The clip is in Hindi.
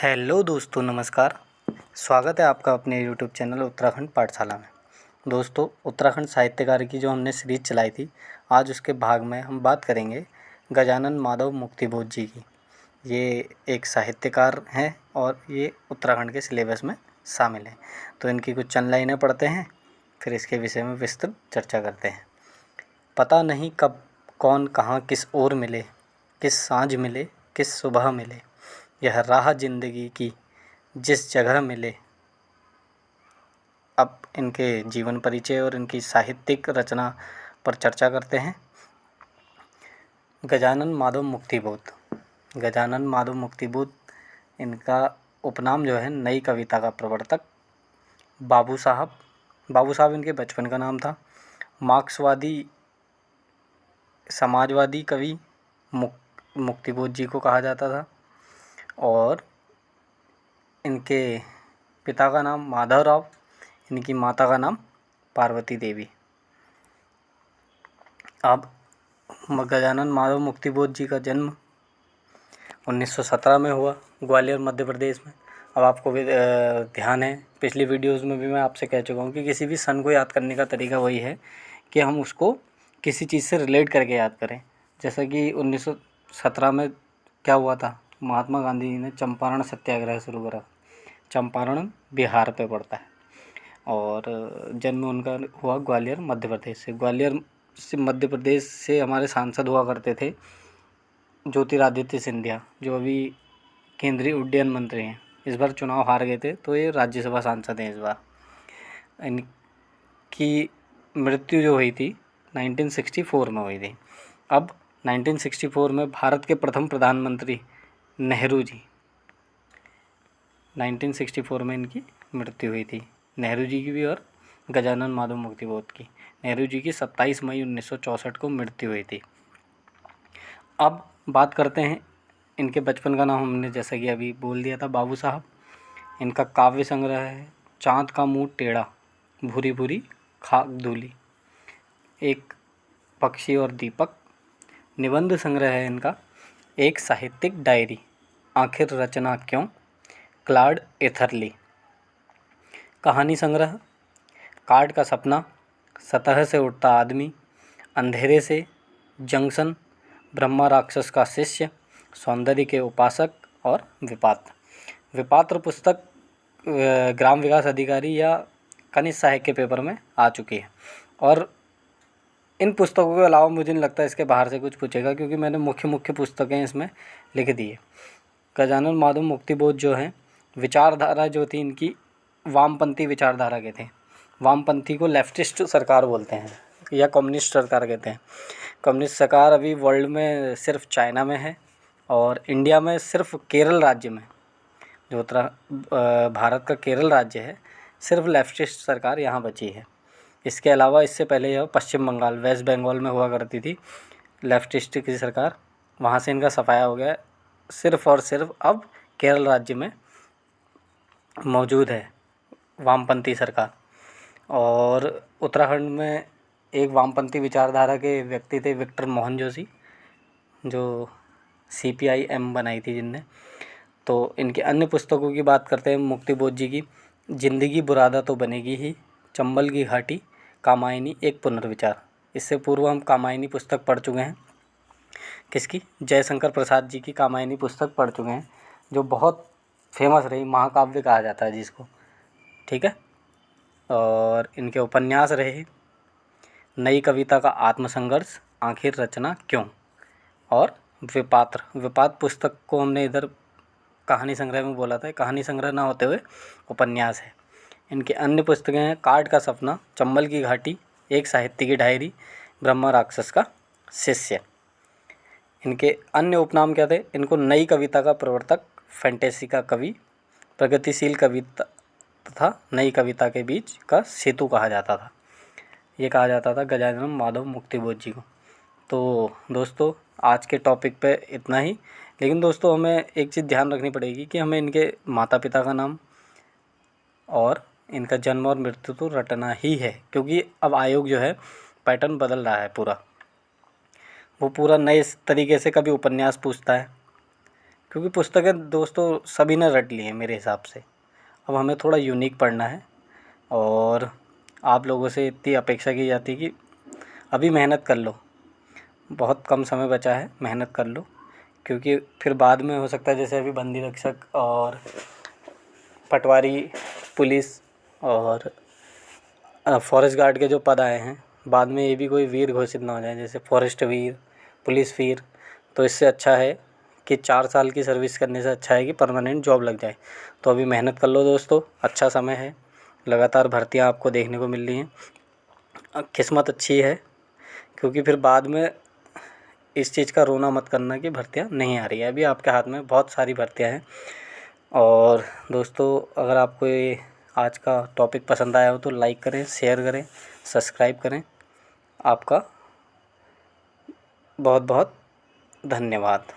हेलो दोस्तों, नमस्कार। स्वागत है आपका अपने यूट्यूब चैनल उत्तराखंड पाठशाला में। दोस्तों, उत्तराखंड साहित्यकार की जो हमने सीरीज़ चलाई थी, आज उसके भाग में हम बात करेंगे गजानन माधव मुक्तिबोध जी की। ये एक साहित्यकार हैं और ये उत्तराखंड के सिलेबस में शामिल हैं। तो इनकी कुछ चंद लाइनें पढ़ते हैं, फिर इसके विषय में विस्तृत चर्चा करते हैं। पता नहीं कब कौन कहाँ किस ओर मिले, किस साँझ मिले किस सुबह मिले, यह राह जिंदगी की जिस जगह मिले। अब इनके जीवन परिचय और इनकी साहित्यिक रचना पर चर्चा करते हैं। गजानन माधव मुक्तिबोध। गजानन माधव मुक्तिबोध इनका उपनाम जो है नई कविता का प्रवर्तक, बाबू साहब। बाबू साहब इनके बचपन का नाम था। मार्क्सवादी समाजवादी कवि मुक्तिबोध जी को कहा जाता था और इनके पिता का नाम माधवराव, इनकी माता का नाम पार्वती देवी। अब गजानन माधव मुक्तिबोध जी का जन्म 1917 में हुआ, ग्वालियर मध्य प्रदेश में। अब आपको भी ध्यान है, पिछली वीडियोस में भी मैं आपसे कह चुका हूँ कि किसी भी सन को याद करने का तरीका वही है कि हम उसको किसी चीज़ से रिलेट करके याद करें। जैसा कि 1917 में क्या हुआ था, महात्मा गांधी जी ने चंपारण सत्याग्रह शुरू करा। चंपारण बिहार पे पड़ता है और जन्म उनका हुआ ग्वालियर मध्य प्रदेश से। ग्वालियर से मध्य प्रदेश से हमारे सांसद हुआ करते थे ज्योतिरादित्य सिंधिया, जो अभी केंद्रीय उड्डयन मंत्री हैं। इस बार चुनाव हार गए थे तो ये राज्यसभा सांसद हैं इस बार। इनकी मृत्यु जो हुई थी 1964 में हुई थी। अब 1964 में भारत के प्रथम प्रधानमंत्री नेहरू जी, 1964 में इनकी मृत्यु हुई थी, नेहरू जी की भी और गजानन माधव मुक्तिबोध की। नेहरू जी की 27 मई 1964 को मृत्यु हुई थी। अब बात करते हैं इनके बचपन का नाम हमने जैसा कि अभी बोल दिया था, बाबू साहब। इनका काव्य संग्रह है चाँद का मुँह टेढ़ा, भूरी भूरी खाक धूली, एक पक्षी और दीपक। निबंध संग्रह है इनका एक साहित्यिक डायरी, आखिर रचना क्यों, क्लाड एथरली। कहानी संग्रह कार्ड का सपना, सतह से उठता आदमी, अंधेरे से, जंक्शन, ब्रह्मा राक्षस का शिष्य, सौंदर्य के उपासक और विपात्र। विपात्र पुस्तक ग्राम विकास अधिकारी या कनिष्ठ सहायक के पेपर में आ चुकी है और इन पुस्तकों के अलावा मुझे नहीं लगता इसके बाहर से कुछ पूछेगा, क्योंकि मैंने मुख्य पुस्तकें इसमें लिख दी है। गजानन माधव मुक्तिबोध जो हैं, विचारधारा जो थी इनकी वामपंथी विचारधारा के थे। वामपंथी को लेफ्टिस्ट सरकार बोलते हैं या कम्युनिस्ट सरकार कहते हैं। कम्युनिस्ट सरकार अभी वर्ल्ड में सिर्फ चाइना में है और इंडिया में सिर्फ केरल राज्य में, जो भारत का केरल राज्य है, सिर्फ लेफ्टिस्ट सरकार यहाँ बची है। इसके अलावा इससे पहले यह पश्चिम बंगाल, वेस्ट बंगाल में हुआ करती थी लेफ्टिस्ट की सरकार, वहाँ से इनका सफाया हो गया। सिर्फ और सिर्फ अब केरल राज्य में मौजूद है वामपंथी सरकार। और उत्तराखंड में एक वामपंथी विचारधारा के व्यक्ति थे विक्टर मोहन जोशी, जो CPIM बनाई थी जिनने। तो इनकी अन्य पुस्तकों की बात करते हैं मुक्तिबोध जी की। जिंदगी बुरादा तो बनेगी ही, चंबल की घाटी, कामायनी एक पुनर्विचार। इससे पूर्व हम कामायनी पुस्तक पढ़ चुके हैं, किसकी, जयशंकर प्रसाद जी की कामायनी पुस्तक पढ़ चुके हैं, जो बहुत फेमस रही, महाकाव्य कहा जाता है जिसको, ठीक है। और इनके उपन्यास रहे नई कविता का आत्मसंघर्ष, आखिर रचना क्यों और विपात्र पुस्तक को हमने इधर कहानी संग्रह में बोला था, कहानी संग्रह ना होते हुए उपन्यास है। इनकी अन्य पुस्तकें हैं कार्ड का सपना, चंबल की घाटी, एक साहित्य की डायरी, ब्रह्मा राक्षस का शिष्य। इनके अन्य उपनाम क्या थे, इनको नई कविता का प्रवर्तक, फैंटेसी का कवि, प्रगतिशील कविता तथा नई कविता के बीच का सेतु कहा जाता था। ये कहा जाता था गजानन माधव मुक्तिबोध जी को। तो दोस्तों, आज के टॉपिक पे इतना ही। लेकिन दोस्तों, हमें एक चीज़ ध्यान रखनी पड़ेगी कि हमें इनके माता पिता का नाम और इनका जन्म और मृत्यु तो रटना ही है, क्योंकि अब आयोग जो है पैटर्न बदल रहा है पूरा। वो पूरा नए तरीके से कभी उपन्यास पूछता है, क्योंकि पुस्तकें दोस्तों सभी ने रट ली हैं मेरे हिसाब से। अब हमें थोड़ा यूनिक पढ़ना है और आप लोगों से इतनी अपेक्षा की जाती है कि अभी मेहनत कर लो, बहुत कम समय बचा है, मेहनत कर लो, क्योंकि फिर बाद में हो सकता है जैसे अभी बंदी रक्षक और पटवारी, पुलिस और फॉरेस्ट गार्ड के जो पद आए हैं, बाद में ये भी कोई वीर घोषित ना हो जाए, जैसे फॉरेस्ट वीर, पुलिस वीर। तो इससे अच्छा है कि 4 साल की सर्विस करने से अच्छा है कि परमानेंट जॉब लग जाए। तो अभी मेहनत कर लो दोस्तों, अच्छा समय है, लगातार भर्तियाँ आपको देखने को मिल रही हैं। किस्मत अच्छी है, क्योंकि फिर बाद में इस चीज़ का रोना मत करना कि भर्तियाँ नहीं आ रही है। अभी आपके हाथ में बहुत सारी भर्तियाँ हैं। और दोस्तों, अगर आपको ये आज का टॉपिक पसंद आया हो तो लाइक करें, शेयर करें, सब्सक्राइब करें। आपका बहुत बहुत धन्यवाद।